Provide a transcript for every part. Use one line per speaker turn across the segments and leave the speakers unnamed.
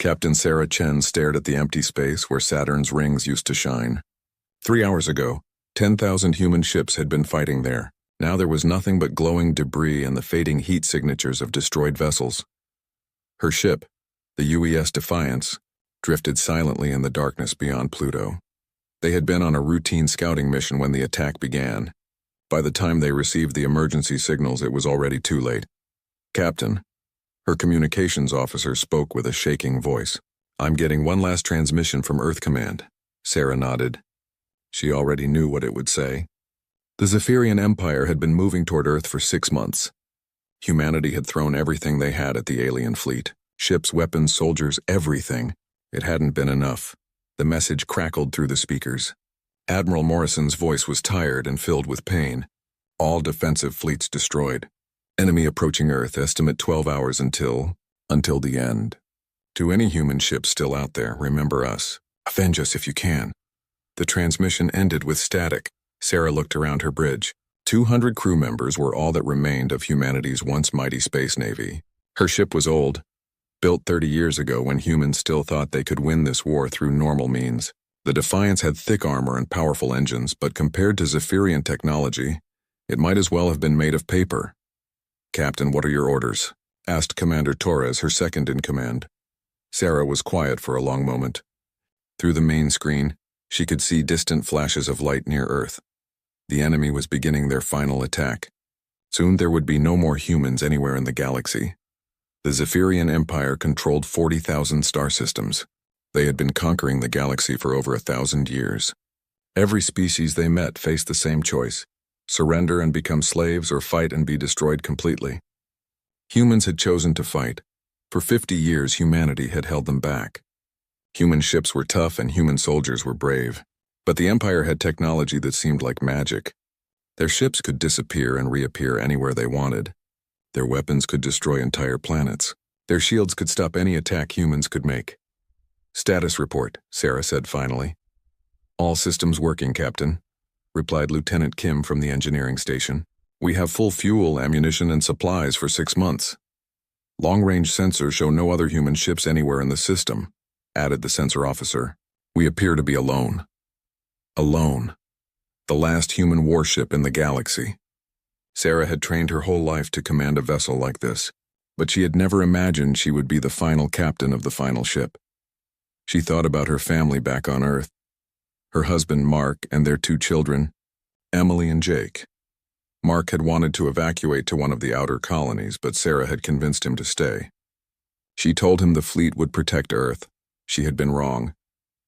Captain Sarah Chen stared at the empty space where Saturn's rings used to shine. 3 hours ago, 10,000 human ships had been fighting there. Now there was nothing but glowing debris and the fading heat signatures of destroyed vessels. Her ship, the UES Defiance, drifted silently in the darkness beyond Pluto. They had been on a routine scouting mission when the attack began. By the time they received the emergency signals, it was already too late. "Captain," her communications officer spoke with a shaking voice. "I'm getting one last transmission from Earth Command." Sarah nodded. She already knew what it would say. The Zephyrian Empire had been moving toward Earth for 6 months. Humanity had thrown everything they had at the alien fleet. Ships, weapons, soldiers, everything. It hadn't been enough. The message crackled through the speakers. Admiral Morrison's voice was tired and filled with pain. All defensive fleets destroyed. Enemy approaching Earth, estimate 12 hours until the end. To any human ship still out there, remember us. Avenge us if you can. The transmission ended with static. Sarah looked around her bridge. 200 crew members were all that remained of humanity's once mighty space navy. Her ship was old, built 30 years ago when humans still thought they could win this war through normal means. The Defiance had thick armor and powerful engines, but compared to Zephyrian technology, it might as well have been made of paper. "Captain, what are your orders?" asked Commander Torres, her second in command. Sarah was quiet for a long moment. Through the main screen, she could see distant flashes of light near Earth. The enemy was beginning their final attack. Soon there would be no more humans anywhere in the galaxy. The Zephyrian Empire controlled 40,000 star systems. They had been conquering the galaxy for over 1,000 years. Every species they met faced the same choice: surrender and become slaves, or fight and be destroyed completely. Humans had chosen to fight. For 50 years, humanity had held them back. Human ships were tough and human soldiers were brave. But the Empire had technology that seemed like magic. Their ships could disappear and reappear anywhere they wanted. Their weapons could destroy entire planets. Their shields could stop any attack humans could make. "Status report," Sarah said finally. "All systems working, Captain," replied Lieutenant Kim from the engineering station. "We have full fuel, ammunition, and supplies for 6 months. Long-range sensors show no other human ships anywhere in the system," added the sensor officer. "We appear to be alone." Alone. The last human warship in the galaxy. Sarah had trained her whole life to command a vessel like this, but she had never imagined she would be the final captain of the final ship. She thought about her family back on Earth. Her husband, Mark, and their 2 children, Emily and Jake. Mark had wanted to evacuate to one of the outer colonies, but Sarah had convinced him to stay. She told him the fleet would protect Earth. She had been wrong.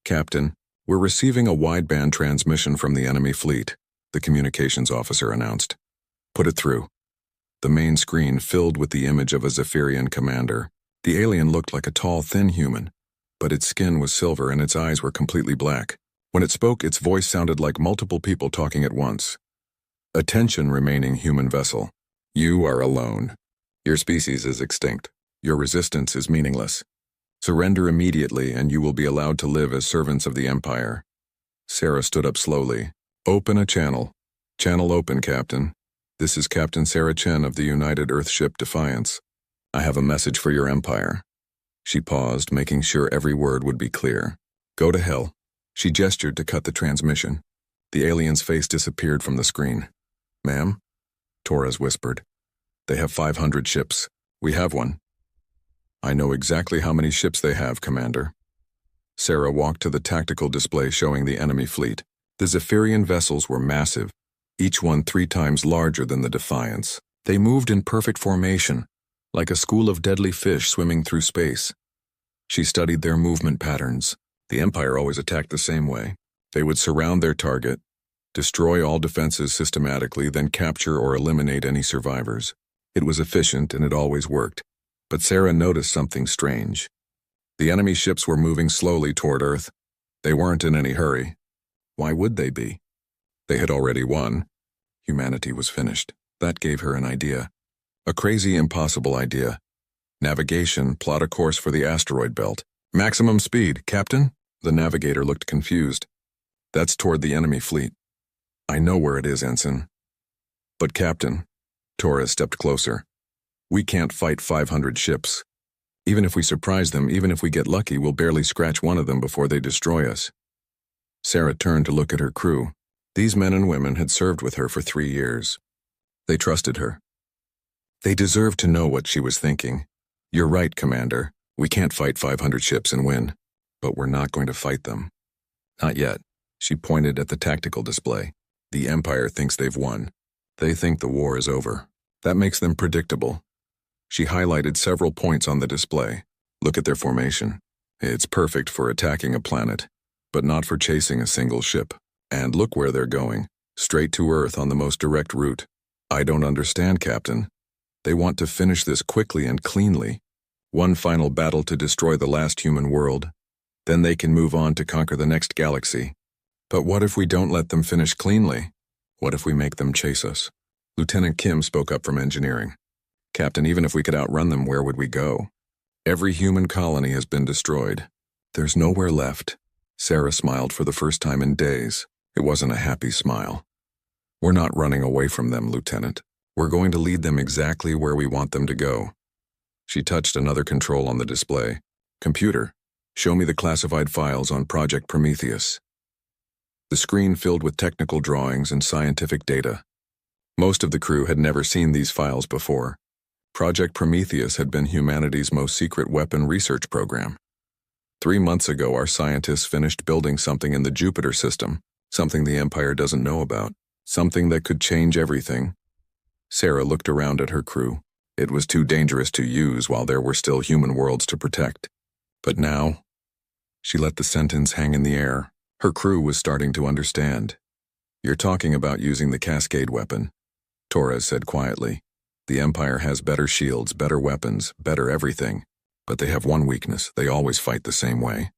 "Captain, we're receiving a wideband transmission from the enemy fleet," the communications officer announced. "Put it through." The main screen filled with the image of a Zephyrian commander. The alien looked like a tall, thin human, but its skin was silver and its eyes were completely black. When it spoke, its voice sounded like multiple people talking at once. "Attention, remaining human vessel. You are alone. Your species is extinct. Your resistance is meaningless. Surrender immediately and you will be allowed to live as servants of the Empire." Sarah stood up slowly. "Open a channel." "Channel open, Captain. This is Captain Sarah Chen of the United Earth ship Defiance. I have a message for your Empire." She paused, making sure every word would be clear. "Go to hell." She gestured to cut the transmission. The alien's face disappeared from the screen. "Ma'am?" Torres whispered. "They have 500 ships. We have one." "I know exactly how many ships they have, Commander." Sarah walked to the tactical display showing the enemy fleet. The Zephyrian vessels were massive, each one 3 times larger than the Defiance. They moved in perfect formation, like a school of deadly fish swimming through space. She studied their movement patterns. The Empire always attacked the same way. They would surround their target, destroy all defenses systematically, then capture or eliminate any survivors. It was efficient and it always worked. But Sarah noticed something strange. The enemy ships were moving slowly toward Earth. They weren't in any hurry. Why would they be? They had already won. Humanity was finished. That gave her an idea. A crazy, impossible idea. "Navigation, plot a course for the asteroid belt." "Maximum speed, Captain?" The navigator looked confused. "That's toward the enemy fleet." "I know where it is, Ensign." "But Captain," Torres stepped closer, "we can't fight 500 ships. Even if we surprise them, even if we get lucky, we'll barely scratch one of them before they destroy us. Sarah turned to look at her crew. These men and women had served with her for 3 years. They trusted her. They deserved to know what she was thinking. You're right, Commander. We can't fight 500 ships and win. But we're not going to fight them. Not yet. She pointed at the tactical display. The Empire thinks they've won. They think the war is over. That makes them predictable. She highlighted several points on the display. Look at their formation. It's perfect for attacking a planet, but not for chasing a single ship. And look where they're going. Straight to Earth on the most direct route. I don't understand, Captain. They want to finish this quickly and cleanly. One final battle to destroy the last human world. Then they can move on to conquer the next galaxy. But what if we don't let them finish cleanly? What if we make them chase us? Lieutenant Kim spoke up from engineering. Captain, even if we could outrun them, where would we go? Every human colony has been destroyed. There's nowhere left. Sarah smiled for the first time in days. It wasn't a happy smile. We're not running away from them, Lieutenant. We're going to lead them exactly where we want them to go. She touched another control on the display. Computer, show me the classified files on Project Prometheus. The screen filled with technical drawings and scientific data. Most of the crew had never seen these files before. Project Prometheus had been humanity's most secret weapon research program. 3 months ago, our scientists finished building something in the Jupiter system, something the Empire doesn't know about, something that could change everything. Sarah looked around at her crew. It was too dangerous to use while there were still human worlds to protect. But now, she let the sentence hang in the air. Her crew was starting to understand. You're talking about using the Cascade weapon, Torres said quietly. The Empire has better shields, better weapons, better everything. But they have one weakness. They always fight the same way.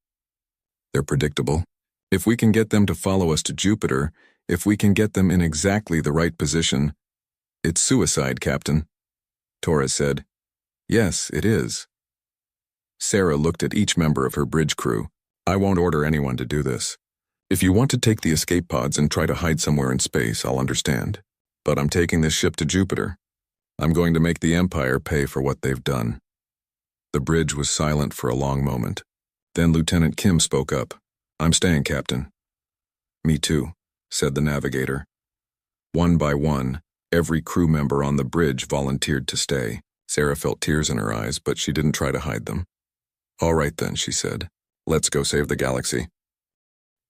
They're predictable. If we can get them to follow us to Jupiter, if we can get them in exactly the right position, it's suicide, Captain. Torres said. Yes, it is. Sarah looked at each member of her bridge crew. I won't order anyone to do this. If you want to take the escape pods and try to hide somewhere in space, I'll understand. But I'm taking this ship to Jupiter. I'm going to make the Empire pay for what they've done. The bridge was silent for a long moment. Then Lieutenant Kim spoke up. I'm staying, Captain. Me too, said the navigator. One by one, every crew member on the bridge volunteered to stay. Sarah felt tears in her eyes, but she didn't try to hide them. All right then, she said. Let's go save the galaxy.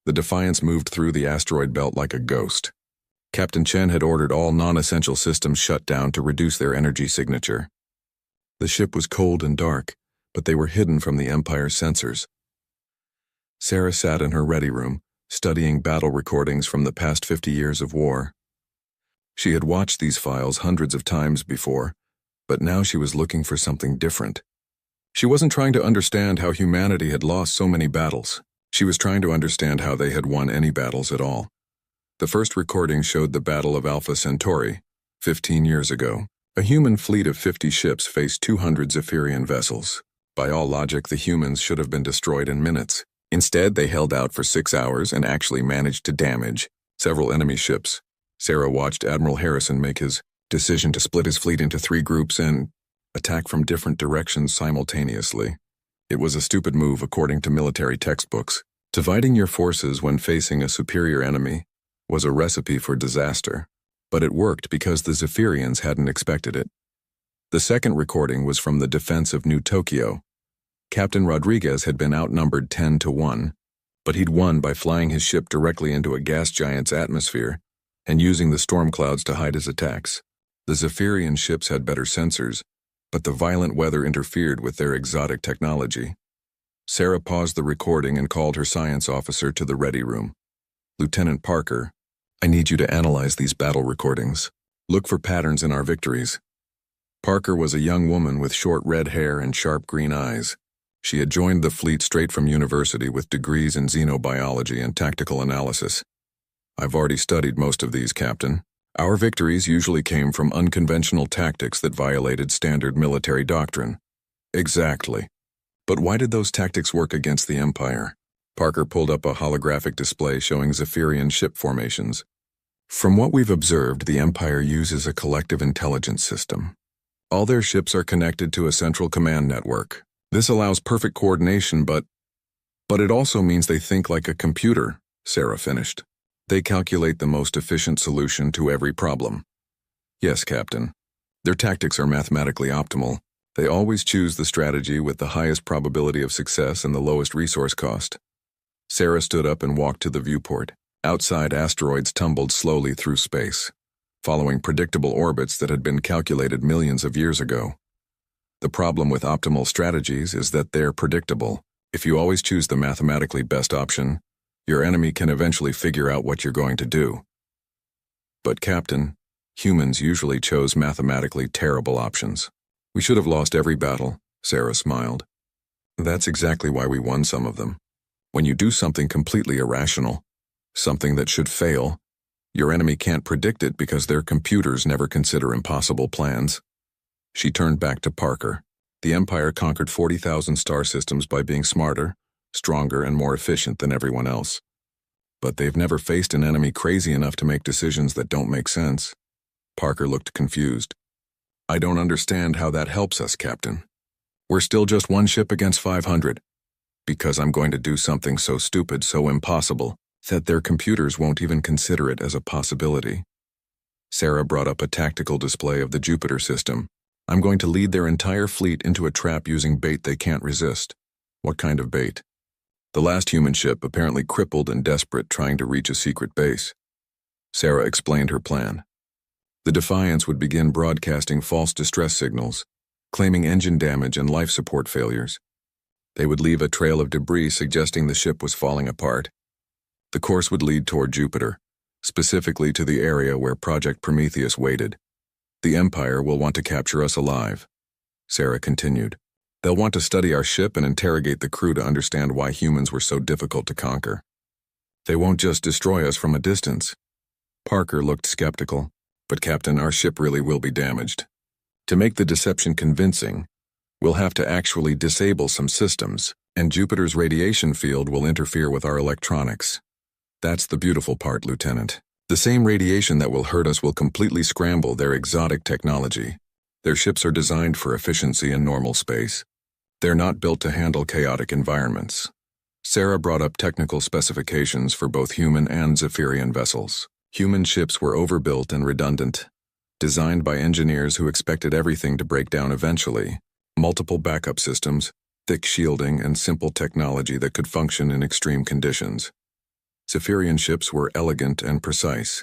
The Defiance moved through the asteroid belt like a ghost. Captain Chen had ordered all non-essential systems shut down to reduce their energy signature. The ship was cold and dark, but they were hidden from the Empire's sensors. Sarah sat in her ready room, studying battle recordings from the past 50 years of war. She had watched these files hundreds of times before, but now she was looking for something different. She wasn't trying to understand how humanity had lost so many battles. She was trying to understand how they had won any battles at all. The first recording showed the Battle of Alpha Centauri, 15 years ago. A human fleet of 50 ships faced 200 Zephyrian vessels. By all logic, the humans should have been destroyed in minutes. Instead, they held out for 6 hours and actually managed to damage several enemy ships. Sarah watched Admiral Harrison make his decision to split his fleet into 3 groups and attack from different directions simultaneously. It was a stupid move according to military textbooks. Dividing your forces when facing a superior enemy was a recipe for disaster, but it worked because the Zephyrians hadn't expected it. The second recording was from the defense of New Tokyo. Captain Rodriguez had been outnumbered 10-1, but he'd won by flying his ship directly into a gas giant's atmosphere and using the storm clouds to hide his attacks. The Zephyrian ships had better sensors, but the violent weather interfered with their exotic technology. Sarah paused the recording and called her science officer to the ready room. Lieutenant Parker, I need you to analyze these battle recordings. Look for patterns in our victories. Parker was a young woman with short red hair and sharp green eyes. She had joined the fleet straight from university with degrees in xenobiology and tactical analysis. I've already studied most of these, Captain. Our victories usually came from unconventional tactics that violated standard military doctrine. Exactly. But why did those tactics work against the Empire? Parker pulled up a holographic display showing Zephyrian ship formations. From what we've observed, the Empire uses a collective intelligence system. All their ships are connected to a central command network. This allows perfect coordination, but it also means they think like a computer, Sarah finished. They calculate the most efficient solution to every problem. Yes, Captain. Their tactics are mathematically optimal. They always choose the strategy with the highest probability of success and the lowest resource cost. Sarah stood up and walked to the viewport. Outside, asteroids tumbled slowly through space, following predictable orbits that had been calculated millions of years ago. The problem with optimal strategies is that they're predictable. If you always choose the mathematically best option, your enemy can eventually figure out what you're going to do. But, Captain, humans usually chose mathematically terrible options. We should have lost every battle, Sarah smiled. That's exactly why we won some of them. When you do something completely irrational, something that should fail, your enemy can't predict it because their computers never consider impossible plans. She turned back to Parker. The Empire conquered 40,000 star systems by being smarter, stronger, and more efficient than everyone else. But they've never faced an enemy crazy enough to make decisions that don't make sense. Parker looked confused. I don't understand how that helps us, Captain. We're still just one ship against 500. Because I'm going to do something so stupid, so impossible, that their computers won't even consider it as a possibility. Sarah brought up a tactical display of the Jupiter system. I'm going to lead their entire fleet into a trap using bait they can't resist. What kind of bait? The last human ship, apparently crippled and desperate, trying to reach a secret base. Sarah explained her plan. The Defiance would begin broadcasting false distress signals, claiming engine damage and life support failures. They would leave a trail of debris suggesting the ship was falling apart. The course would lead toward Jupiter, specifically to the area where Project Prometheus waited. The Empire will want to capture us alive. Sarah continued. They'll want to study our ship and interrogate the crew to understand why humans were so difficult to conquer. They won't just destroy us from a distance. Parker looked skeptical. But Captain, our ship really will be damaged. To make the deception convincing, we'll have to actually disable some systems, and Jupiter's radiation field will interfere with our electronics. That's the beautiful part, Lieutenant. The same radiation that will hurt us will completely scramble their exotic technology. Their ships are designed for efficiency in normal space. They're not built to handle chaotic environments. Sarah brought up technical specifications for both human and Zephyrian vessels. Human ships were overbuilt and redundant, designed by engineers who expected everything to break down eventually. Multiple backup systems, thick shielding, and simple technology that could function in extreme conditions. Zephyrian ships were elegant and precise.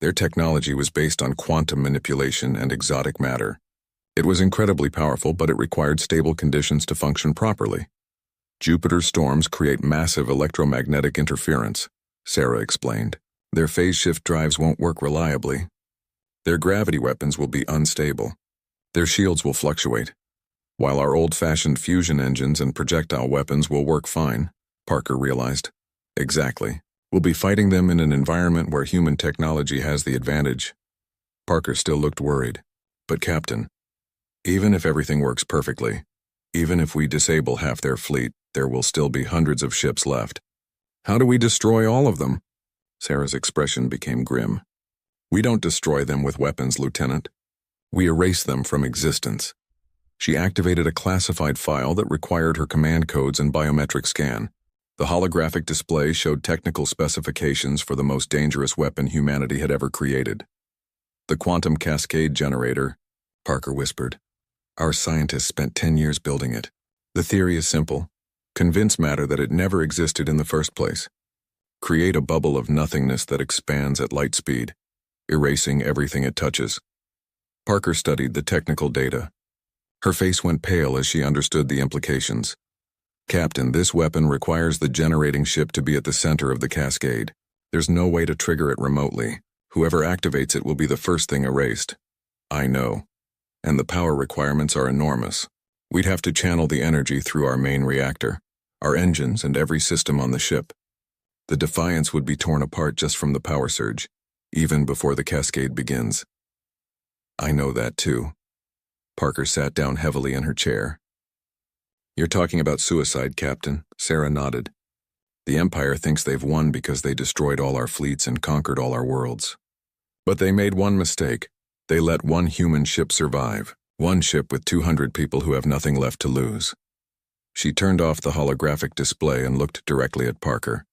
Their technology was based on quantum manipulation and exotic matter. It was incredibly powerful, but it required stable conditions to function properly. Jupiter's storms create massive electromagnetic interference, Sarah explained. Their phase shift drives won't work reliably. Their gravity weapons will be unstable. Their shields will fluctuate. While our old-fashioned fusion engines and projectile weapons will work fine, Parker realized. Exactly. We'll be fighting them in an environment where human technology has the advantage. Parker still looked worried. But Captain, even if everything works perfectly, even if we disable half their fleet, there will still be hundreds of ships left. How do we destroy all of them? Sarah's expression became grim. We don't destroy them with weapons, Lieutenant. We erase them from existence. She activated a classified file that required her command codes and biometric scan. The holographic display showed technical specifications for the most dangerous weapon humanity had ever created. The quantum cascade generator, Parker whispered. Our scientists spent 10 years building it. The theory is simple. Convince matter that it never existed in the first place. Create a bubble of nothingness that expands at light speed, erasing everything it touches. Parker studied the technical data. Her face went pale as she understood the implications. Captain, this weapon requires the generating ship to be at the center of the cascade. There's no way to trigger it remotely. Whoever activates it will be the first thing erased. I know. And the power requirements are enormous. We'd have to channel the energy through our main reactor, our engines, and every system on the ship. The Defiance would be torn apart just from the power surge, even before the cascade begins. I know that too. Parker sat down heavily in her chair. You're talking about suicide, Captain, Sarah nodded. The Empire thinks they've won because they destroyed all our fleets and conquered all our worlds. But they made one mistake. They let one human ship survive, one ship with 200 people who have nothing left to lose. She turned off the holographic display and looked directly at Parker.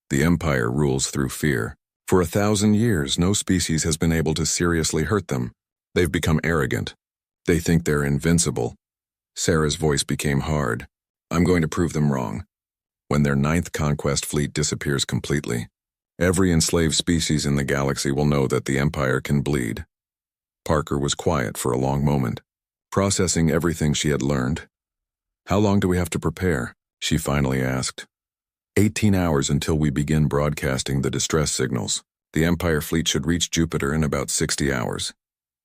The Empire rules through fear. For 1,000 years, no species has been able to seriously hurt them. They've become arrogant. They think they're invincible. Sarah's voice became hard. I'm going to prove them wrong. When their 9th conquest fleet disappears completely, every enslaved species in the galaxy will know that the Empire can bleed. Parker was quiet for a long moment, processing everything she had learned. How long do we have to prepare? She finally asked. 18 hours until we begin broadcasting the distress signals. The Empire fleet should reach Jupiter in about 60 hours.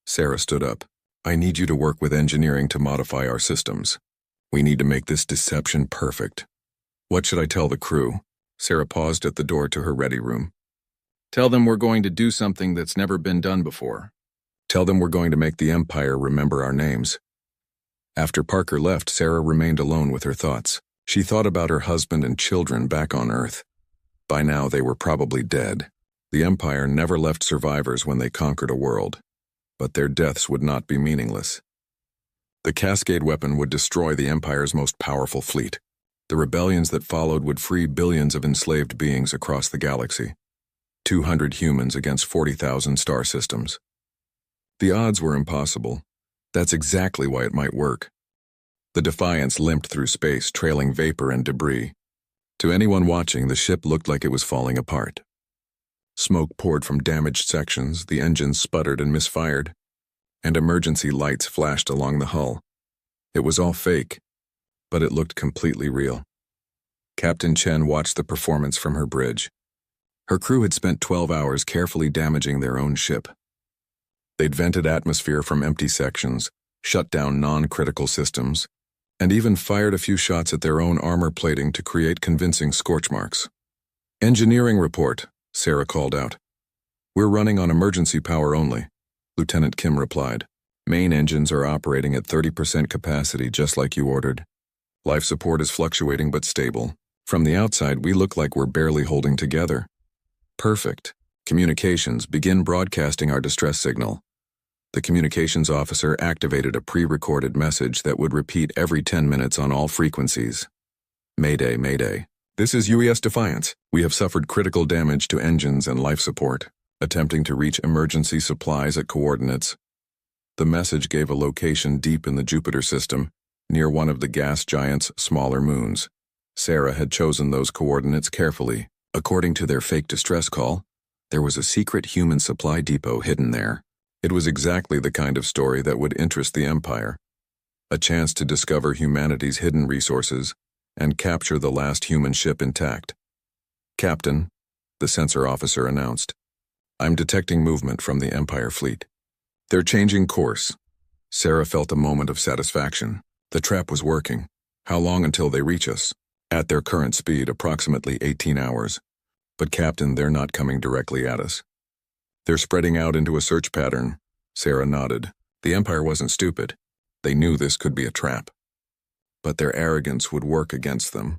Sarah stood up. I need you to work with engineering to modify our systems. We need to make this deception perfect. What should I tell the crew? Sarah paused at the door to her ready room. Tell them we're going to do something that's never been done before. Tell them we're going to make the Empire remember our names. After Parker left, Sarah remained alone with her thoughts. She thought about her husband and children back on Earth. By now, they were probably dead. The Empire never left survivors when they conquered a world. But their deaths would not be meaningless. The Cascade weapon would destroy the Empire's most powerful fleet. The rebellions that followed would free billions of enslaved beings across the galaxy. 200 humans against 40,000 star systems. The odds were impossible. That's exactly why it might work. The Defiance limped through space, trailing vapor and debris. To anyone watching, the ship looked like it was falling apart. Smoke poured from damaged sections, the engines sputtered and misfired, and emergency lights flashed along the hull. It was all fake, but it looked completely real. Captain Chen watched the performance from her bridge. Her crew had spent 12 hours carefully damaging their own ship. They'd vented atmosphere from empty sections, shut down non-critical systems, and even fired a few shots at their own armor plating to create convincing scorch marks. Engineering report, Sarah called out. We're running on emergency power only, Lieutenant Kim replied. Main engines are operating at 30% capacity just like you ordered. Life support is fluctuating but stable. From the outside, we look like we're barely holding together. Perfect. Communications, begin broadcasting our distress signal. The communications officer activated a pre-recorded message that would repeat every 10 minutes on all frequencies. Mayday, Mayday. This is UES Defiance. We have suffered critical damage to engines and life support, attempting to reach emergency supplies at coordinates. The message gave a location deep in the Jupiter system, near one of the gas giant's smaller moons. Sarah had chosen those coordinates carefully. According to their fake distress call, there was a secret human supply depot hidden there. It was exactly the kind of story that would interest the Empire. A chance to discover humanity's hidden resources and capture the last human ship intact. Captain, the sensor officer announced, I'm detecting movement from the Empire fleet. They're changing course. Sarah felt a moment of satisfaction. The trap was working. How long until they reach us? At their current speed, approximately 18 hours. But Captain, they're not coming directly at us. They're spreading out into a search pattern. Sarah nodded. The Empire wasn't stupid. They knew this could be a trap. But their arrogance would work against them.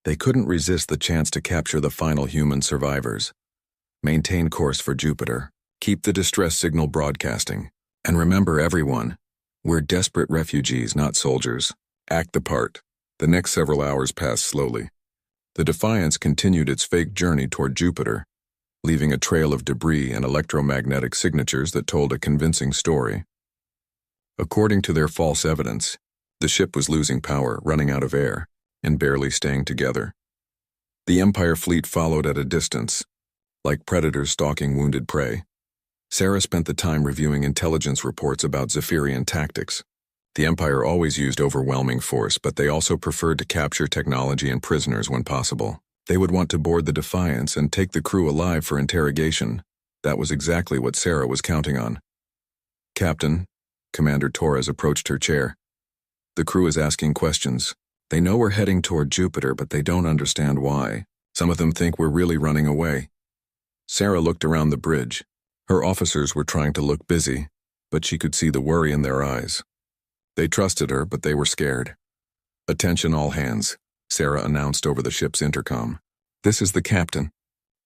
They couldn't resist the chance to capture the final human survivors. Maintain course for Jupiter. Keep the distress signal broadcasting. And remember, everyone, we're desperate refugees, not soldiers. Act the part. The next several hours passed slowly. The Defiance continued its fake journey toward Jupiter, leaving a trail of debris and electromagnetic signatures that told a convincing story. According to their false evidence, the ship was losing power, running out of air, and barely staying together. The Empire fleet followed at a distance, like predators stalking wounded prey. Sarah spent the time reviewing intelligence reports about Zephyrian tactics. The Empire always used overwhelming force, but they also preferred to capture technology and prisoners when possible. They would want to board the Defiance and take the crew alive for interrogation. That was exactly what Sarah was counting on. Captain, Commander Torres approached her chair. The crew is asking questions. They know we're heading toward Jupiter, but they don't understand why. Some of them think we're really running away. Sarah looked around the bridge. Her officers were trying to look busy, but she could see the worry in their eyes. They trusted her, but they were scared. Attention all hands, Sarah announced over the ship's intercom. This is the captain.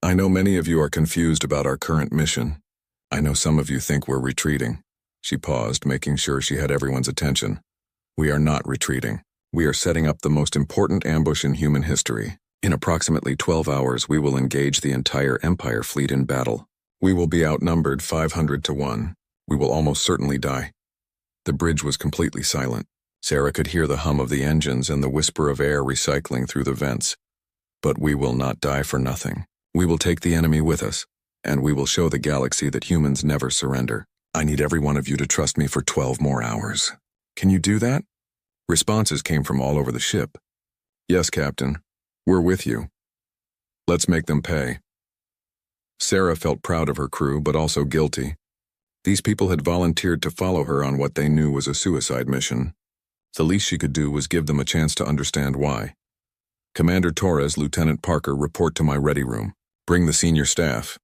I know many of you are confused about our current mission. I know some of you think we're retreating. She paused, making sure she had everyone's attention. We are not retreating. We are setting up the most important ambush in human history. In approximately 12 hours, we will engage the entire Empire fleet in battle. We will be outnumbered 500 to 1. We will almost certainly die. The bridge was completely silent. Sarah could hear the hum of the engines and the whisper of air recycling through the vents. But we will not die for nothing. We will take the enemy with us, and we will show the galaxy that humans never surrender. I need every one of you to trust me for 12 more hours. Can you do that? Responses came from all over the ship. Yes, Captain. We're with you. Let's make them pay. Sarah felt proud of her crew, but also guilty. These people had volunteered to follow her on what they knew was a suicide mission. The least she could do was give them a chance to understand why. Commander Torres, Lieutenant Parker, report to my ready room. Bring the senior staff.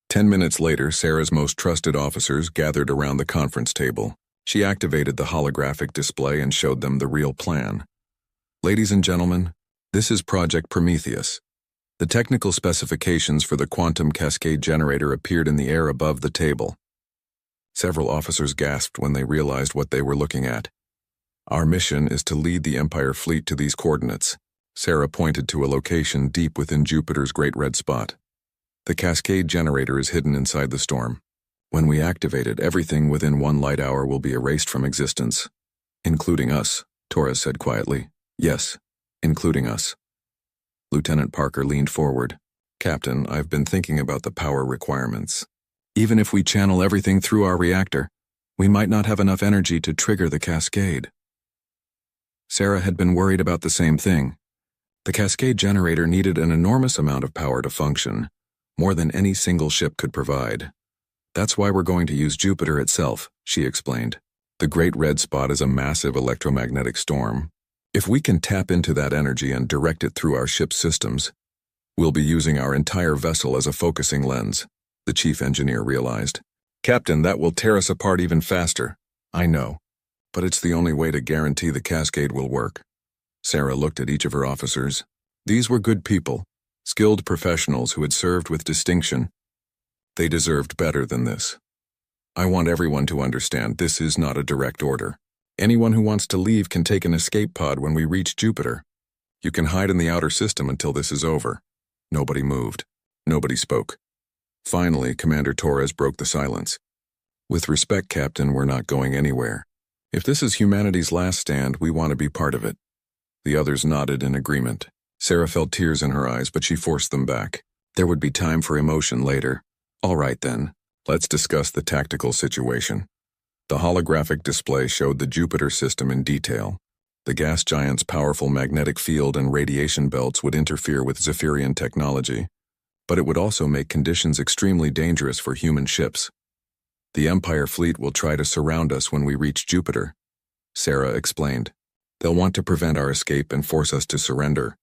10 minutes later, Sarah's most trusted officers gathered around the conference table. She activated the holographic display and showed them the real plan. Ladies and gentlemen, this is Project Prometheus. The technical specifications for the quantum cascade generator appeared in the air above the table. Several officers gasped when they realized what they were looking at. Our mission is to lead the Empire fleet to these coordinates. Sarah pointed to a location deep within Jupiter's Great Red Spot. The cascade generator is hidden inside the storm. When we activate it, everything within 1 light hour will be erased from existence. Including us, Torres said quietly. Yes, including us. Lieutenant Parker leaned forward. Captain, I've been thinking about the power requirements. Even if we channel everything through our reactor, we might not have enough energy to trigger the cascade. Sarah had been worried about the same thing. The cascade generator needed an enormous amount of power to function, more than any single ship could provide. That's why we're going to use Jupiter itself, she explained. The Great Red Spot is a massive electromagnetic storm. If we can tap into that energy and direct it through our ship's systems, we'll be using our entire vessel as a focusing lens, the chief engineer realized. Captain, that will tear us apart even faster. I know, but it's the only way to guarantee the cascade will work. Sarah looked at each of her officers. These were good people, skilled professionals who had served with distinction. They deserved better than this. I want everyone to understand this is not a direct order. Anyone who wants to leave can take an escape pod when we reach Jupiter. You can hide in the outer system until this is over. Nobody moved. Nobody spoke. Finally, Commander Torres broke the silence. With respect, Captain, we're not going anywhere. If this is humanity's last stand, we want to be part of it. The others nodded in agreement. Sarah felt tears in her eyes, but she forced them back. There would be time for emotion later. All right then, let's discuss the tactical situation. The holographic display showed the Jupiter system in detail. The gas giant's powerful magnetic field and radiation belts would interfere with Zephyrian technology, but it would also make conditions extremely dangerous for human ships. The Empire fleet will try to surround us when we reach Jupiter, Sarah explained. They'll want to prevent our escape and force us to surrender.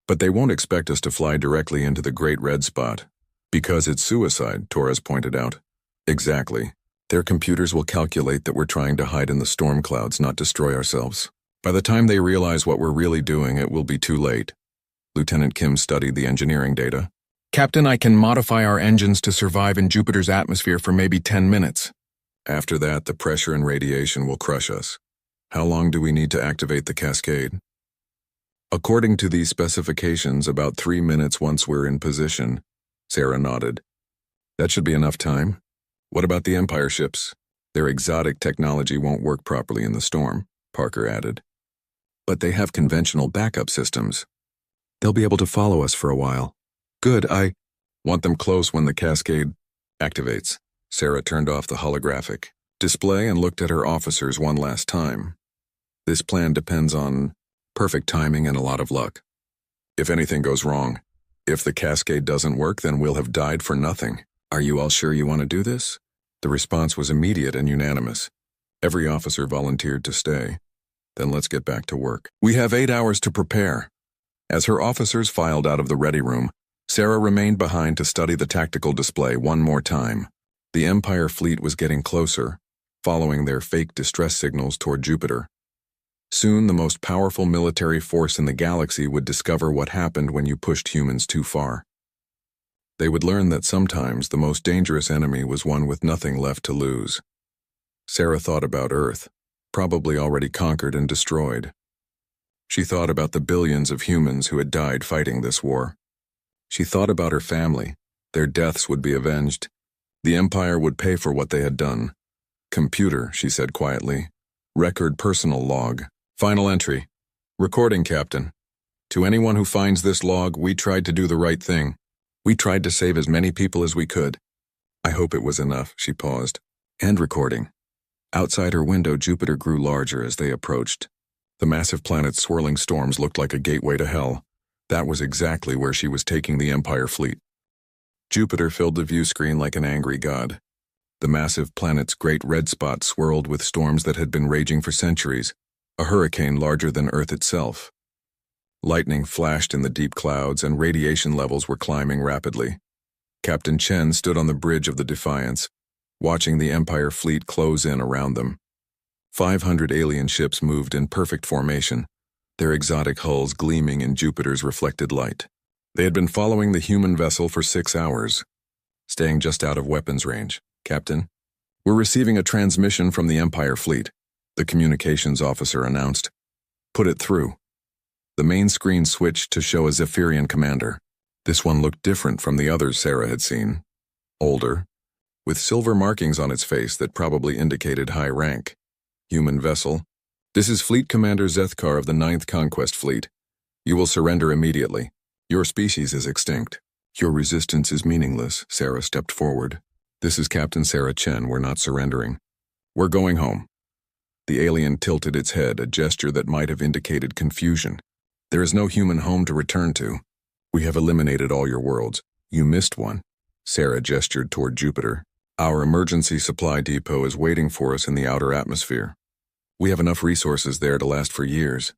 But they won't expect us to fly directly into the Great Red Spot. Because it's suicide, Torres pointed out. Exactly. Their computers will calculate that we're trying to hide in the storm clouds, not destroy ourselves. By the time they realize what we're really doing, it will be too late. Lieutenant Kim studied the engineering data. Captain, I can modify our engines to survive in Jupiter's atmosphere for maybe 10 minutes. After that, the pressure and radiation will crush us. How long do we need to activate the cascade? According to these specifications, about 3 minutes once we're in position. Sarah nodded. That should be enough time. What about the Empire ships? Their exotic technology won't work properly in the storm, Parker added. But they have conventional backup systems. They'll be able to follow us for a while. Good, I want them close when the cascade activates. Sarah turned off the holographic display and looked at her officers one last time. This plan depends on perfect timing and a lot of luck. If anything goes wrong, if the cascade doesn't work, then we'll have died for nothing. Are you all sure you want to do this? The response was immediate and unanimous. Every officer volunteered to stay. Then let's get back to work. We have 8 hours to prepare. As her officers filed out of the ready room, Sarah remained behind to study the tactical display one more time. The Empire fleet was getting closer, following their fake distress signals toward Jupiter. Soon, the most powerful military force in the galaxy would discover what happened when you pushed humans too far. They would learn that sometimes the most dangerous enemy was one with nothing left to lose. Sarah thought about Earth, probably already conquered and destroyed. She thought about the billions of humans who had died fighting this war. She thought about her family. Their deaths would be avenged. The Empire would pay for what they had done. Computer, she said quietly. Record personal log. Final entry. Recording, Captain. To anyone who finds this log, we tried to do the right thing. We tried to save as many people as we could. I hope it was enough, she paused. And recording. Outside her window, Jupiter grew larger as they approached. The massive planet's swirling storms looked like a gateway to hell. That was exactly where she was taking the Empire fleet. Jupiter filled the view screen like an angry god. The massive planet's great red spot swirled with storms that had been raging for centuries, a hurricane larger than Earth itself. Lightning flashed in the deep clouds and radiation levels were climbing rapidly. Captain Chen stood on the bridge of the Defiance, watching the Empire fleet close in around them. 500 alien ships moved in perfect formation, their exotic hulls gleaming in Jupiter's reflected light. They had been following the human vessel for 6 hours, staying just out of weapons range. Captain, we're receiving a transmission from the Empire fleet, the communications officer announced. Put it through. The main screen switched to show a Zephyrian commander. This one looked different from the others Sarah had seen. Older, with silver markings on its face that probably indicated high rank. Human vessel. This is Fleet Commander Zethkar of the 9th Conquest Fleet. You will surrender immediately. Your species is extinct. Your resistance is meaningless, Sarah stepped forward. This is Captain Sarah Chen, we're not surrendering. We're going home. The alien tilted its head, a gesture that might have indicated confusion. There is no human home to return to. We have eliminated all your worlds. You missed one. Sarah gestured toward Jupiter. Our emergency supply depot is waiting for us in the outer atmosphere. We have enough resources there to last for years.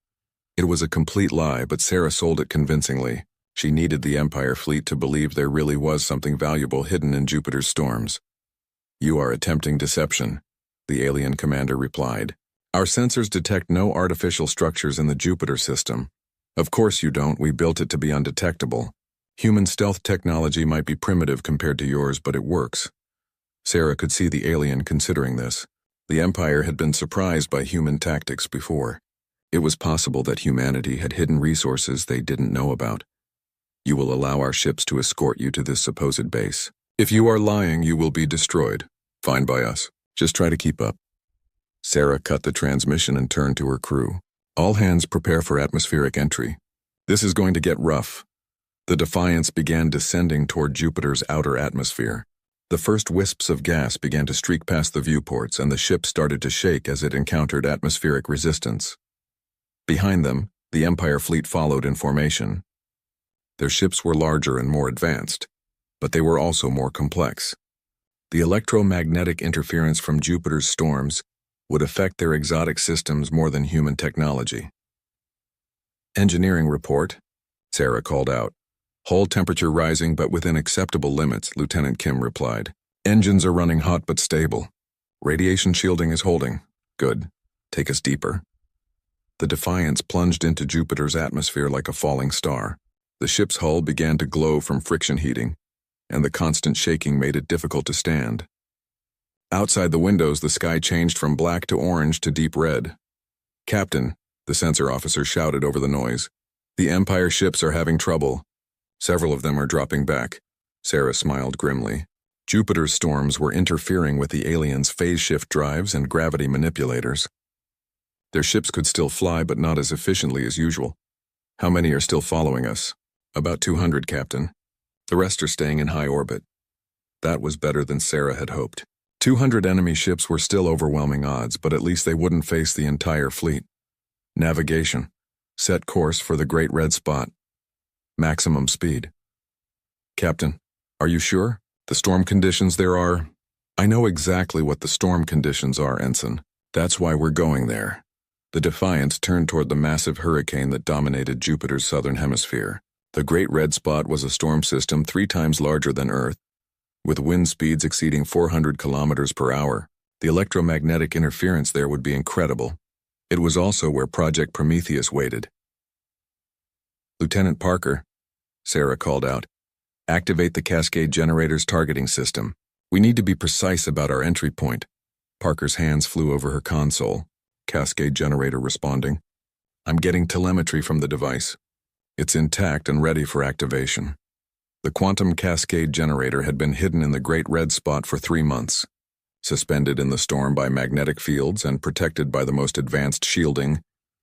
It was a complete lie, but Sarah sold it convincingly. She needed the Empire fleet to believe there really was something valuable hidden in Jupiter's storms. You are attempting deception, the alien commander replied. Our sensors detect no artificial structures in the Jupiter system. Of course you don't, we built it to be undetectable. Human stealth technology might be primitive compared to yours, but it works. Sarah could see the alien considering this. The Empire had been surprised by human tactics before. It was possible that humanity had hidden resources they didn't know about. You will allow our ships to escort you to this supposed base. If you are lying, you will be destroyed. Fine by us. Just try to keep up. Sarah cut the transmission and turned to her crew. All hands prepare for atmospheric entry. This is going to get rough. The Defiance began descending toward Jupiter's outer atmosphere. The first wisps of gas began to streak past the viewports, and the ship started to shake as it encountered atmospheric resistance. Behind them, the Empire fleet followed in formation. Their ships were larger and more advanced, but they were also more complex. The electromagnetic interference from Jupiter's storms would affect their exotic systems more than human technology. Engineering report, Sarah called out. Hull temperature rising but within acceptable limits, Lieutenant Kim replied. Engines are running hot but stable. Radiation shielding is holding. Good. Take us deeper. The Defiance plunged into Jupiter's atmosphere like a falling star. The ship's hull began to glow from friction heating, and the constant shaking made it difficult to stand. Outside the windows, the sky changed from black to orange to deep red. Captain, the sensor officer shouted over the noise. The Empire ships are having trouble. Several of them are dropping back. Sarah smiled grimly. Jupiter's storms were interfering with the aliens' phase shift drives and gravity manipulators. Their ships could still fly, but not as efficiently as usual. How many are still following us? About 200, Captain. The rest are staying in high orbit. That was better than Sarah had hoped. 200 enemy ships were still overwhelming odds, but at least they wouldn't face the entire fleet. Navigation. Set course for the Great Red Spot. Maximum speed. Captain, are you sure? The storm conditions there are... I know exactly what the storm conditions are, Ensign. That's why we're going there. The Defiance turned toward the massive hurricane that dominated Jupiter's southern hemisphere. The Great Red Spot was a storm system 3 times larger than Earth, with wind speeds exceeding 400 kilometers per hour. The electromagnetic interference there would be incredible. It was also where Project Prometheus waited. Lieutenant Parker, Sarah called out, activate the Cascade Generator's targeting system. We need to be precise about our entry point. Parker's hands flew over her console. Cascade Generator responding. I'm getting telemetry from the device. It's intact and ready for activation. The quantum cascade generator had been hidden in the Great Red Spot for 3 months, suspended in the storm by magnetic fields and protected by the most advanced shielding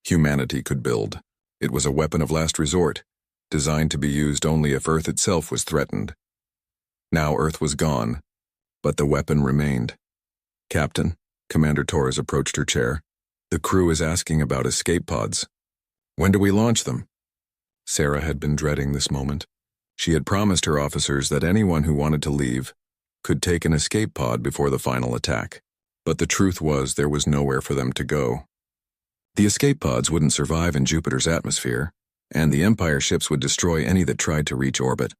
humanity could build. It was a weapon of last resort, designed to be used only if Earth itself was threatened. Now Earth was gone, but the weapon remained. Captain, Commander Torres approached her chair. The crew is asking about escape pods. When do we launch them? Sarah had been dreading this moment. She had promised her officers that anyone who wanted to leave could take an escape pod before the final attack. But the truth was there was nowhere for them to go. The escape pods wouldn't survive in Jupiter's atmosphere, and the Empire ships would destroy any that tried to reach orbit.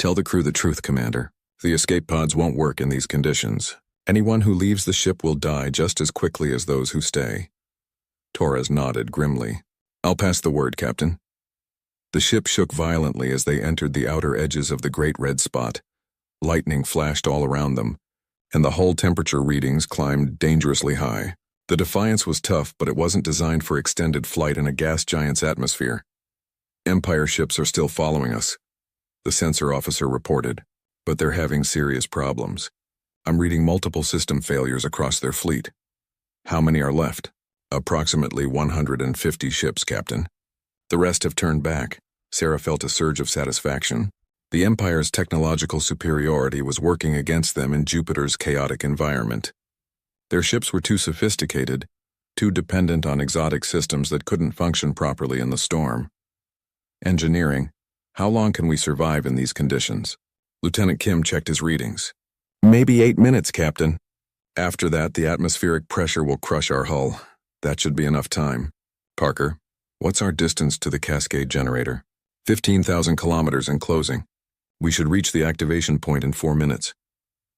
Tell the crew the truth, Commander. The escape pods won't work in these conditions. Anyone who leaves the ship will die just as quickly as those who stay. Torres nodded grimly. I'll pass the word, Captain. The ship shook violently as they entered the outer edges of the Great Red Spot. Lightning flashed all around them, and the hull temperature readings climbed dangerously high. The Defiance was tough, but it wasn't designed for extended flight in a gas giant's atmosphere. Empire ships are still following us, the sensor officer reported, but they're having serious problems. I'm reading multiple system failures across their fleet. How many are left? Approximately 150 ships, Captain. The rest have turned back. Sarah felt a surge of satisfaction. The Empire's technological superiority was working against them in Jupiter's chaotic environment. Their ships were too sophisticated, too dependent on exotic systems that couldn't function properly in the storm. Engineering, how long can we survive in these conditions? Lieutenant Kim checked his readings. Maybe 8 minutes, Captain. After that, the atmospheric pressure will crush our hull. That should be enough time. Parker, what's our distance to the cascade generator? 15,000 kilometers in closing. We should reach the activation point in 4 minutes.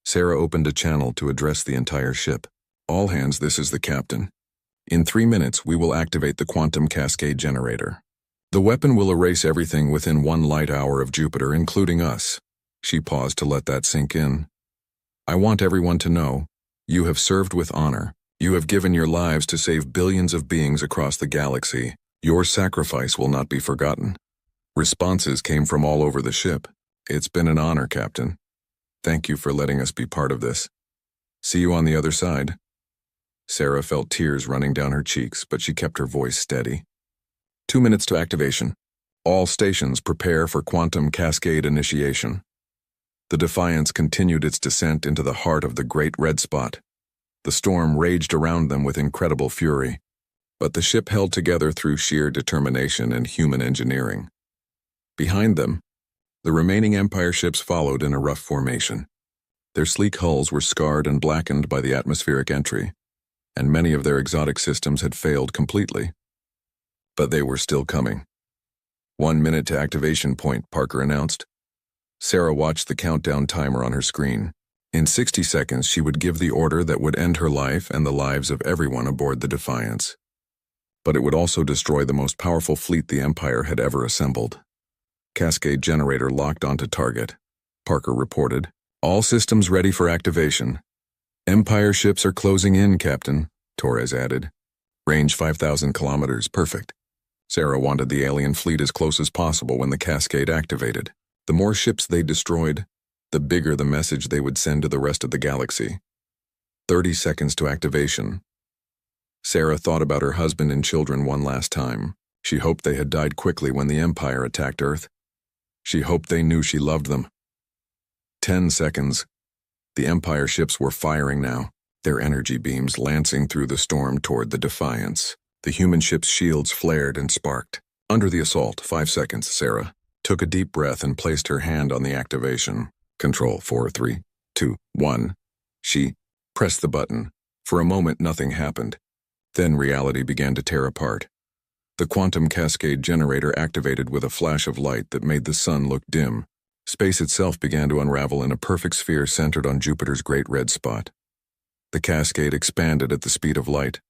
Sarah opened a channel to address the entire ship. All hands, this is the captain. In 3 minutes, we will activate the quantum cascade generator. The weapon will erase everything within 1 light hour of Jupiter, including us. She paused to let that sink in. I want everyone to know, you have served with honor. You have given your lives to save billions of beings across the galaxy. Your sacrifice will not be forgotten. Responses came from all over the ship. It's been an honor, Captain. Thank you for letting us be part of this. See you on the other side. Sarah felt tears running down her cheeks, but she kept her voice steady. 2 minutes to activation. All stations prepare for quantum cascade initiation. The Defiance continued its descent into the heart of the Great Red Spot. The storm raged around them with incredible fury, but the ship held together through sheer determination and human engineering. Behind them, the remaining Empire ships followed in a rough formation. Their sleek hulls were scarred and blackened by the atmospheric entry, and many of their exotic systems had failed completely. But they were still coming. 1 minute to activation point, Parker announced. Sarah watched the countdown timer on her screen. In 60 seconds, she would give the order that would end her life and the lives of everyone aboard the Defiance. But it would also destroy the most powerful fleet the Empire had ever assembled. Cascade generator locked onto target, Parker reported. All systems ready for activation. Empire ships are closing in, Captain, Torres added. Range 5,000 kilometers, perfect. Sarah wanted the alien fleet as close as possible when the cascade activated. The more ships they destroyed, the bigger the message they would send to the rest of the galaxy. 30 seconds to activation. Sarah thought about her husband and children one last time. She hoped they had died quickly when the Empire attacked Earth. She hoped they knew she loved them. 10 seconds. The Empire ships were firing now, their energy beams lancing through the storm toward the Defiance. The human ship's shields flared and sparked. Under the assault, 5 seconds, Sarah took a deep breath and placed her hand on the activation. Control 4, 3, 2, 1. She pressed the button. For a moment, nothing happened. Then reality began to tear apart. The quantum cascade generator activated with a flash of light that made the sun look dim. Space itself began to unravel in a perfect sphere centered on Jupiter's Great Red Spot. The cascade expanded at the speed of light,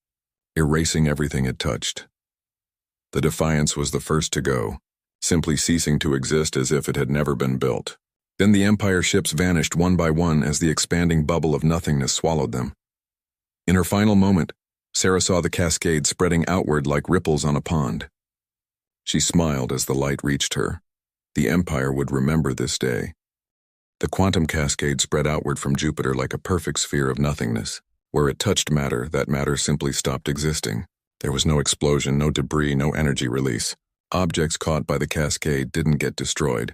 erasing everything it touched. The Defiance was the first to go, simply ceasing to exist as if it had never been built. Then the Empire ships vanished one by one as the expanding bubble of nothingness swallowed them. In her final moment, Sarah saw the cascade spreading outward like ripples on a pond. She smiled as the light reached her. The Empire would remember this day. The quantum cascade spread outward from Jupiter like a perfect sphere of nothingness. Where it touched matter, that matter simply stopped existing. There was no explosion, no debris, no energy release. Objects caught by the cascade didn't get destroyed.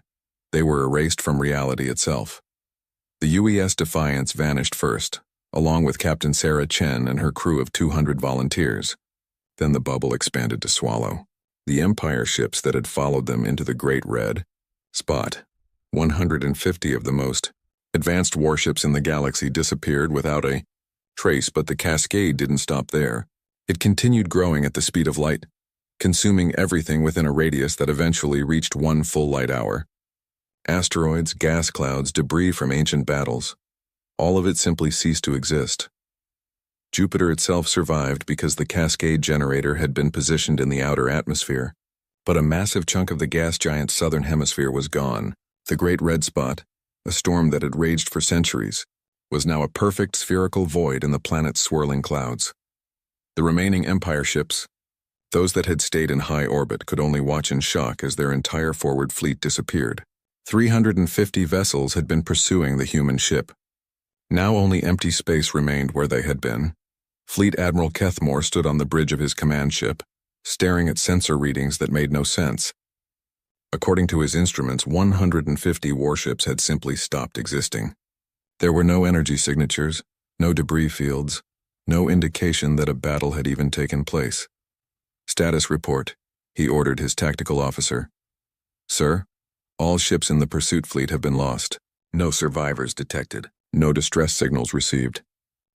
They were erased from reality itself. The UES Defiance vanished first, along with Captain Sarah Chen and her crew of 200 volunteers. Then the bubble expanded to swallow the Empire ships that had followed them into the Great Red Spot. 150 of the most advanced warships in the galaxy disappeared without a trace, but the cascade didn't stop there. It continued growing at the speed of light, consuming everything within a radius that eventually reached 1 full light hour. Asteroids, gas clouds, debris from ancient battles. All of it simply ceased to exist. Jupiter itself survived because the cascade generator had been positioned in the outer atmosphere, but a massive chunk of the gas giant's southern hemisphere was gone. The Great Red Spot, a storm that had raged for centuries, was now a perfect spherical void in the planet's swirling clouds. The remaining Empire ships, those that had stayed in high orbit, could only watch in shock as their entire forward fleet disappeared. 350 vessels had been pursuing the human ship. Now only empty space remained where they had been. Fleet Admiral Kethmore stood on the bridge of his command ship, staring at sensor readings that made no sense. According to his instruments, 150 warships had simply stopped existing. There were no energy signatures, no debris fields, no indication that a battle had even taken place. Status report, he ordered his tactical officer. Sir, all ships in the pursuit fleet have been lost. No survivors detected. No distress signals received.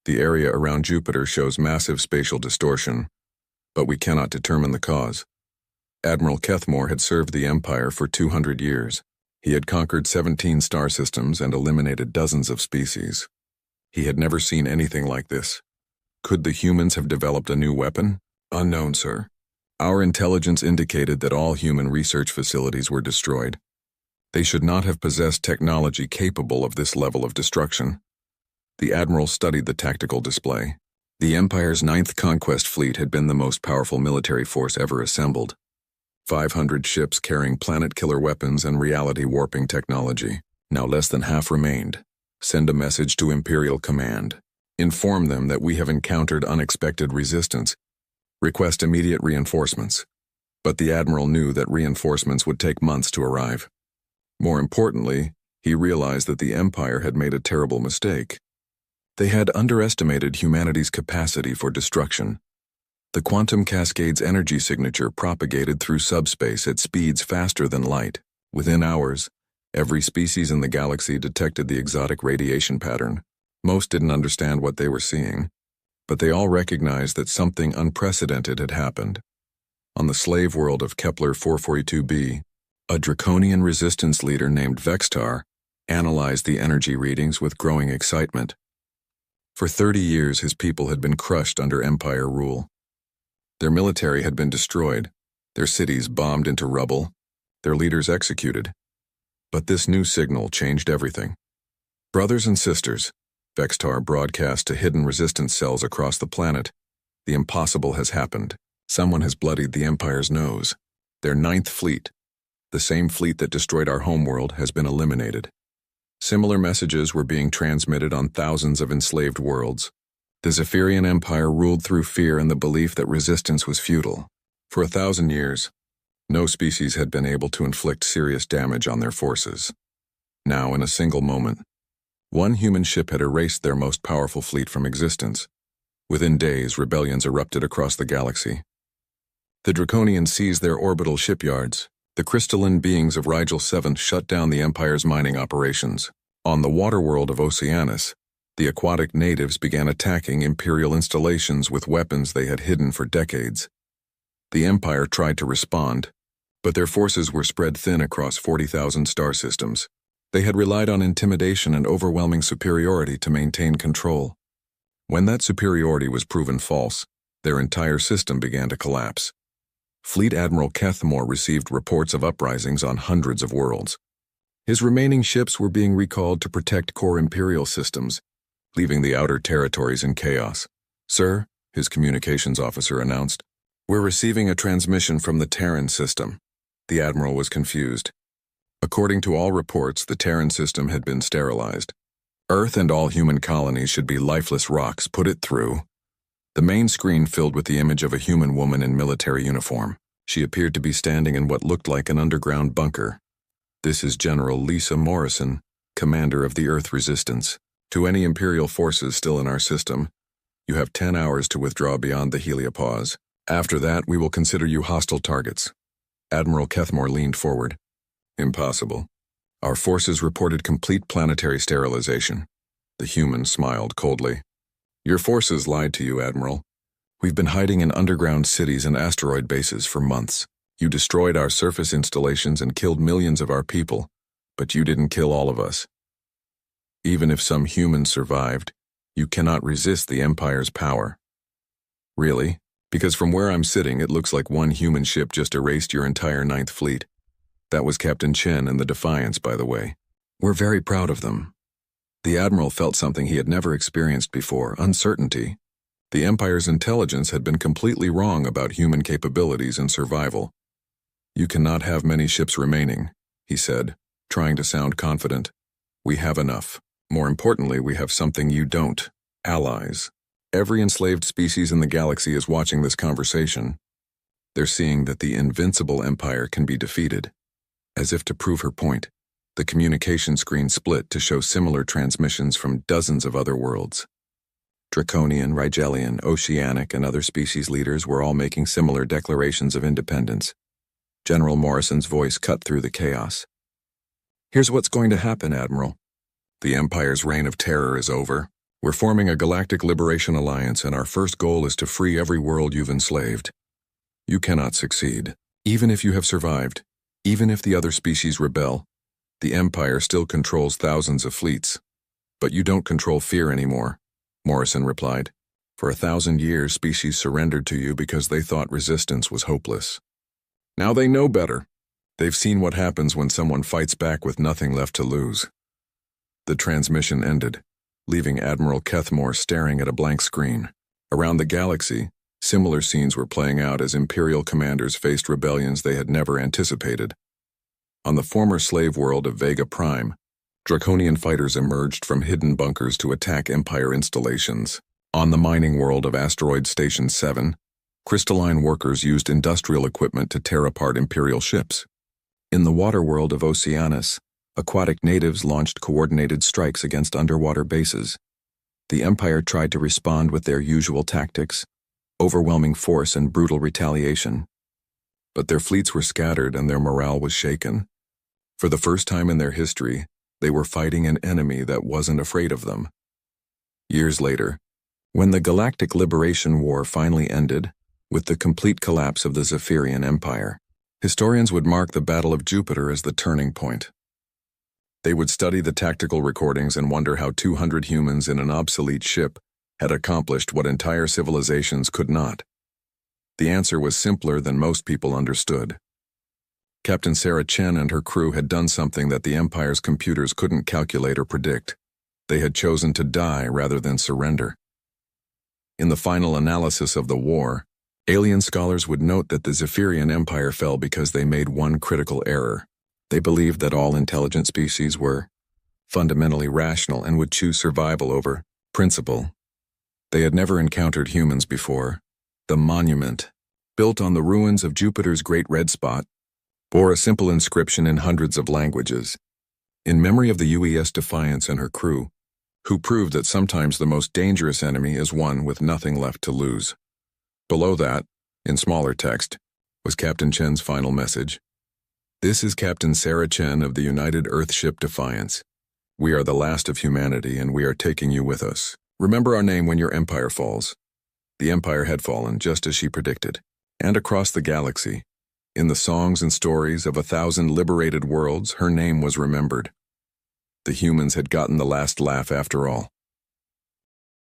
The area around Jupiter shows massive spatial distortion, but we cannot determine the cause. Admiral Kethmore had served the Empire for 200 years. He had conquered 17 star systems and eliminated dozens of species. He had never seen anything like this. Could the humans have developed a new weapon? Unknown, sir. Our intelligence indicated that all human research facilities were destroyed. They should not have possessed technology capable of this level of destruction. The Admiral studied the tactical display. The Empire's 9th Conquest Fleet had been the most powerful military force ever assembled. 500 ships carrying planet-killer weapons and reality-warping technology. Now less than half remained. Send a message to Imperial Command. Inform them that we have encountered unexpected resistance. Request immediate reinforcements. But the Admiral knew that reinforcements would take months to arrive. More importantly, he realized that the Empire had made a terrible mistake. They had underestimated humanity's capacity for destruction. The quantum cascade's energy signature propagated through subspace at speeds faster than light. Within hours, every species in the galaxy detected the exotic radiation pattern. Most didn't understand what they were seeing, but they all recognized that something unprecedented had happened. On the slave world of Kepler 442b, a draconian resistance leader named Vextar analyzed the energy readings with growing excitement. For 30 years, his people had been crushed under Empire rule. Their military had been destroyed, their cities bombed into rubble, their leaders executed. But this new signal changed everything. Brothers and sisters, Vextar broadcast to hidden resistance cells across the planet. The impossible has happened. Someone has bloodied the Empire's nose. Their 9th fleet, the same fleet that destroyed our homeworld, has been eliminated. Similar messages were being transmitted on thousands of enslaved worlds. The Zephyrian Empire ruled through fear and the belief that resistance was futile. For 1,000 years, no species had been able to inflict serious damage on their forces. Now, in a single moment, one human ship had erased their most powerful fleet from existence. Within days, rebellions erupted across the galaxy. The Draconians seized their orbital shipyards. The crystalline beings of Rigel 7 shut down the Empire's mining operations. On the water world of Oceanus, the aquatic natives began attacking Imperial installations with weapons they had hidden for decades. The Empire tried to respond, but their forces were spread thin across 40,000 star systems. They had relied on intimidation and overwhelming superiority to maintain control. When that superiority was proven false, their entire system began to collapse. Fleet Admiral Kethmore received reports of uprisings on hundreds of worlds. His remaining ships were being recalled to protect core Imperial systems, leaving the outer territories in chaos. Sir, his communications officer announced. "We're receiving a transmission from the Terran system." The Admiral was confused. According to all reports, the Terran system had been sterilized. Earth and all human colonies should be lifeless rocks. Put it through. The main screen filled with the image of a human woman in military uniform. She appeared to be standing in what looked like an underground bunker. "This is General Lisa Morrison, commander of the Earth Resistance. To any Imperial forces still in our system, you have 10 hours to withdraw beyond the heliopause. After that, we will consider you hostile targets." Admiral Kethmore leaned forward. "Impossible. Our forces reported complete planetary sterilization." The human smiled coldly. "Your forces lied to you, Admiral. We've been hiding in underground cities and asteroid bases for months. You destroyed our surface installations and killed millions of our people, but you didn't kill all of us. Even if some humans survived, you cannot resist the Empire's power." "Really? Because from where I'm sitting, it looks like one human ship just erased your entire 9th Fleet. That was Captain Chen and the Defiance, by the way. We're very proud of them." The Admiral felt something he had never experienced before, uncertainty. The Empire's intelligence had been completely wrong about human capabilities and survival. "You cannot have many ships remaining," he said, trying to sound confident. "We have enough. More importantly, we have something you don't: allies. Every enslaved species in the galaxy is watching this conversation. They're seeing that the invincible Empire can be defeated." As if to prove her point, the communication screen split to show similar transmissions from dozens of other worlds. Draconian, Rigelian, Oceanic, and other species leaders were all making similar declarations of independence. General Morrison's voice cut through the chaos. "Here's what's going to happen, Admiral. The Empire's reign of terror is over. We're forming a Galactic Liberation Alliance, and our first goal is to free every world you've enslaved. You cannot succeed. Even if you have survived, even if the other species rebel, the Empire still controls thousands of fleets. But you don't control fear anymore," Morrison replied. "For 1,000 years, species surrendered to you because they thought resistance was hopeless. Now they know better. They've seen what happens when someone fights back with nothing left to lose." The transmission ended, leaving Admiral Kethmore staring at a blank screen. Around the galaxy, similar scenes were playing out as Imperial commanders faced rebellions they had never anticipated. On the former slave world of Vega Prime, Draconian fighters emerged from hidden bunkers to attack Empire installations. On the mining world of Asteroid Station 7, crystalline workers used industrial equipment to tear apart Imperial ships. In the water world of Oceanus, aquatic natives launched coordinated strikes against underwater bases. The Empire tried to respond with their usual tactics: overwhelming force and brutal retaliation. But their fleets were scattered and their morale was shaken. For the first time in their history, they were fighting an enemy that wasn't afraid of them. Years later, when the Galactic Liberation War finally ended, with the complete collapse of the Zephyrian Empire, historians would mark the Battle of Jupiter as the turning point. They would study the tactical recordings and wonder how 200 humans in an obsolete ship had accomplished what entire civilizations could not. The answer was simpler than most people understood. Captain Sarah Chen and her crew had done something that the Empire's computers couldn't calculate or predict. They had chosen to die rather than surrender. In the final analysis of the war, alien scholars would note that the Zephyrian Empire fell because they made one critical error. They believed that all intelligent species were fundamentally rational and would choose survival over principle. They had never encountered humans before. The monument, built on the ruins of Jupiter's Great Red Spot, bore a simple inscription in hundreds of languages, in memory of the UES Defiance and her crew, who proved that sometimes the most dangerous enemy is one with nothing left to lose. Below that, in smaller text, was Captain Chen's final message. "This is Captain Sarah Chen of the United Earthship Defiance. We are the last of humanity, and we are taking you with us. Remember our name when your empire falls." The Empire had fallen, just as she predicted, and across the galaxy. In the songs and stories of 1,000 liberated worlds, her name was remembered. The humans had gotten the last laugh after all.